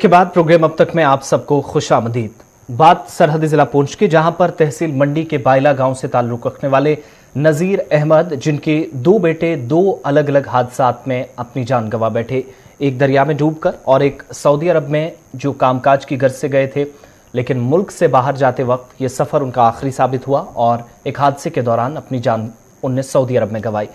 के बाद प्रोग्राम अब तक में आप सबको खुशामदीद। बात सरहदी जिला पुंछ की, जहां पर तहसील मंडी के बायला गांव से ताल्लुक रखने वाले नजीर अहमद, जिनके दो बेटे दो अलग अलग हादसात में अपनी जान गंवा बैठे, एक दरिया में डूबकर और एक सऊदी अरब में जो कामकाज की गर्ज से गए थे, लेकिन मुल्क से बाहर जाते वक्त ये सफर उनका आखिरी साबित हुआ और एक हादसे के दौरान अपनी जान उनने सऊदी अरब में गंवाई।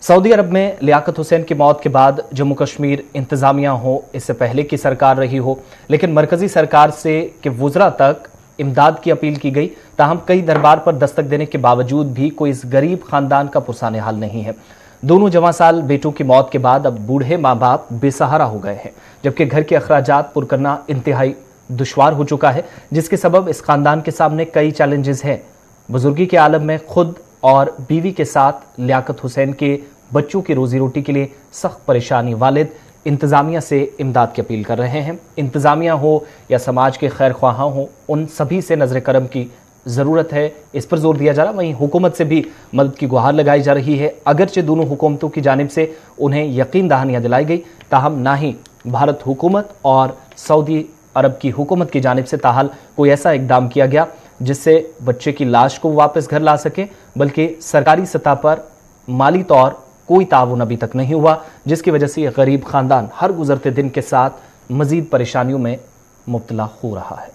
सऊदी अरब में लियाकत हुसैन की मौत के बाद जम्मू कश्मीर इंतजामिया हो, इससे पहले की सरकार रही हो, लेकिन मरकजी सरकार से कि वुज़रा तक इमदाद की अपील की गई, ताहम कई दरबार पर दस्तक देने के बावजूद भी कोई इस गरीब खानदान का पुरसाने हाल नहीं है। दोनों जवां साल बेटों की मौत के बाद अब बूढ़े माँ बाप बेसहारा हो गए हैं, जबकि घर के अखराजात पुर करना इंतहाई दुश्वार हो चुका है, जिसके सबब इस खानदान के सामने कई चैलेंजेस हैं। बुजुर्गी के आलम में खुद और बीवी के साथ लियाकत हुसैन के बच्चों की रोजी रोटी के लिए सख्त परेशानी। वालिद इंतजामिया से इमदाद की अपील कर रहे हैं। इंतजामिया हो या समाज के खैर ख्वाहां हो, उन सभी से नजर करम की ज़रूरत है, इस पर जोर दिया जा रहा। वहीं हुकूमत से भी मदद की गुहार लगाई जा रही है। अगरचे दोनों हुकूमतों की जानिब से उन्हें यकीन दहानियाँ दिलाई गई, ताहम ना ही भारत हुकूमत और सऊदी अरब की हुकूमत की जानिब से ताहाल कोई ऐसा इकदाम किया गया जिससे बच्चे की लाश को वापस घर ला सके, बल्कि सरकारी सतह पर माली तौर कोई ताउन अभी तक नहीं हुआ, जिसकी वजह से यह गरीब खानदान हर गुजरते दिन के साथ मजीद परेशानियों में मुब्तला हो रहा है।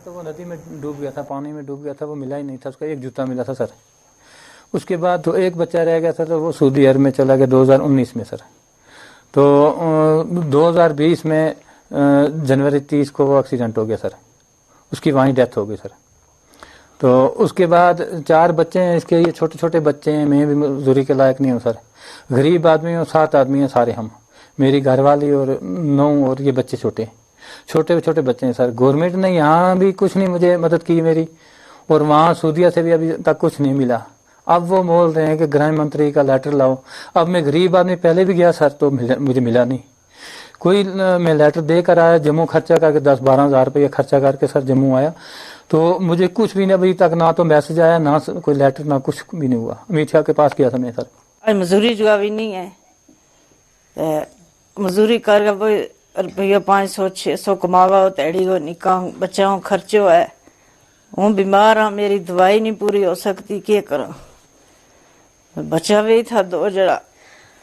तो वो नदी में डूब गया था, पानी में डूब गया था, वो मिला ही नहीं था, उसका एक जूता मिला था सर। उसके बाद तो एक बच्चा रह गया था, तो वो सऊदी अरब में चला गया 2019 में सर। तो 2020 में जनवरी 30 को वो एक्सीडेंट हो गया सर, उसकी वहीं डेथ हो गई सर। तो उसके बाद 4 बच्चे हैं इसके, ये छोटे छोटे बच्चे हैं, मैं भी मजदूरी के लायक नहीं हूँ सर। गरीब आदमी हूँ, 7 आदमी हैं सारे हम, मेरी घरवाली और 9 और ये बच्चे छोटे छोटे बच्चे हैं सर। गवर्नमेंट ने यहाँ भी कुछ नहीं मुझे मदद की मेरी, और वहाँ सऊदीया से भी अभी तक कुछ नहीं मिला। अब वो बोल रहे हैं कि गृह मंत्री का लेटर लाओ। अब मैं गरीब आदमी पहले भी गया सर, तो मुझे मिला नहीं कोई। मैं लेटर दे कर आया, जम्मू खर्चा करके 10-12 हज़ार रुपये खर्चा करके सर जम्मू आया, तो मुझे कुछ भी नहीं अभी तक, ना तो मैसेज आया, ना कोई लेटर, ना कुछ भी नहीं हुआ। अमित शाह के पास गया था मैं सर। मजदूरी जुआ भी नहीं है, मजदूरी कर रुपया 500-600 कमावा हो, तैड़ी हो, निकाह बच्चाओं खर्चो है। हूँ बीमार हाँ, मेरी दवाई नहीं पूरी हो सकती, क्या करूं। बच्चा भी था 2 जरा,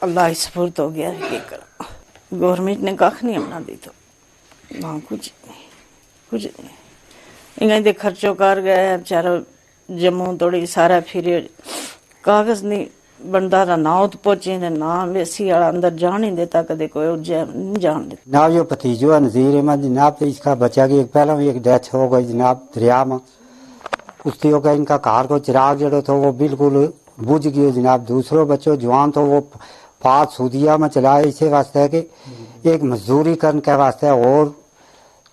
अल्लाह की सपुर्द हो गया, क्या करूं। गवर्नमेंट ने कख नहीं अपना दी, तो ना कुछ नहीं इंगे दे खर्चो कर गए बेचारा। जम्मू थोड़ी सारा फिर कागज नहीं बनता था, ना उत पहुंचे ना मेसी वाला अंदर जान ही देता, कदे कोई उज्जैन नहीं जान देता। जनाब जो भतीजो है नजीर अहमद जनाब, तो इसका बच्चा की पहले भी एक डेथ हो गई जनाब दरिया में। उसकी हो गया, इनका कार को चिराग जड़ो तो वो बिल्कुल बुझ गयो जनाब। दूसरो बच्चों जवान तो वो पास सऊदीया में चलाए, इसे वास्ते कि एक मजदूरी करने के वास्ते, और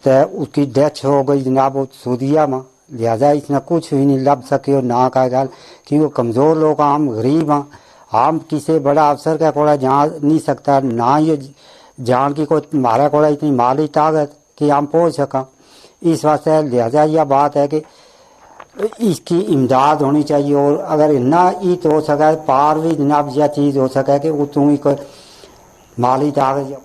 तो उसकी डेथ हो गई जनाब वो सऊदीया में। लिहाजा इसने कुछ भी नहीं लब सके, ना का गल कि वो कमज़ोर लोग, हम गरीब हैं, हम किसी बड़ा अफसर का कोड़ा जा नहीं सकता, ना ये जान की कोई हमारा कोड़ा इतनी माली ताकत कि हम पहुँच सका। इस वास्ते लिहाजा यह बात है कि इसकी इमदाद होनी चाहिए, और अगर इतना ईत हो सका पार भी जनाब यह चीज़ हो सके कि वो तुम्हें कोई माली ताकत